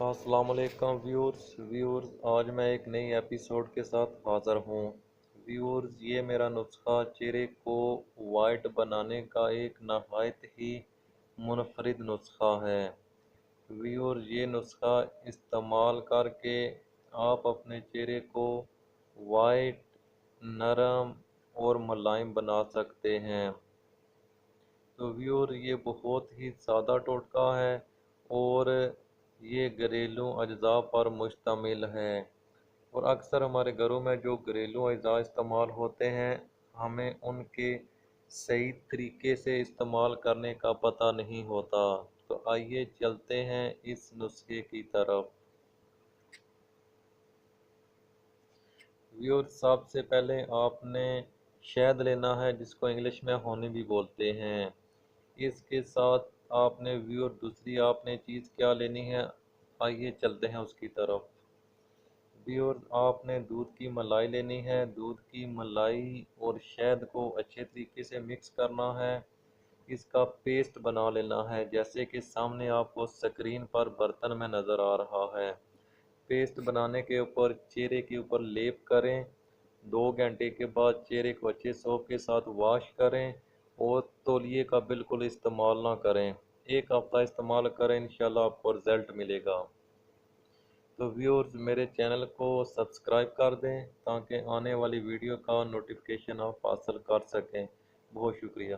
अस्सलाम वालेकुम व्यूअर्स आज मैं एक नई एपिसोड के साथ हाज़िर हूँ। व्यूअर्स, ये मेरा नुस्खा चेहरे को वाइट बनाने का एक नहायत ही मुनफरिद नुस्खा है। व्यूअर्स, ये नुस्खा इस्तेमाल करके आप अपने चेहरे को वाइट, नरम और मुलायम बना सकते हैं। तो व्यूअर, ये बहुत ही सादा टोटका है और ये घरेलू अज्जा पर मुश्तमिल है। और अक्सर हमारे घरों में जो घरेलू अज्जा इस्तेमाल होते हैं, हमें उनके सही तरीके से इस्तेमाल करने का पता नहीं होता। तो आइए चलते हैं इस नुस्खे की तरफ। व्यूअर, सबसे पहले आपने शहद लेना है, जिसको इंग्लिश में हनी भी बोलते हैं। इसके साथ आपने व्यूअर दूसरी आपने चीज़ क्या लेनी है, आइए चलते हैं उसकी तरफ। व्यूअर, आपने दूध की मलाई लेनी है। दूध की मलाई और शहद को अच्छे तरीके से मिक्स करना है। इसका पेस्ट बना लेना है, जैसे कि सामने आपको स्क्रीन पर बर्तन में नज़र आ रहा है। पेस्ट बनाने के ऊपर चेहरे के ऊपर लेप करें। 2 घंटे के बाद चेहरे को अच्छे सोप के साथ वॉश करें और तौलिए का बिल्कुल इस्तेमाल ना करें। 1 हफ्ता इस्तेमाल करें, इंशाल्लाह आपको रिज़ल्ट मिलेगा। तो व्यूअर्स, मेरे चैनल को सब्सक्राइब कर दें ताकि आने वाली वीडियो का नोटिफिकेशन आप हासिल कर सकें। बहुत शुक्रिया।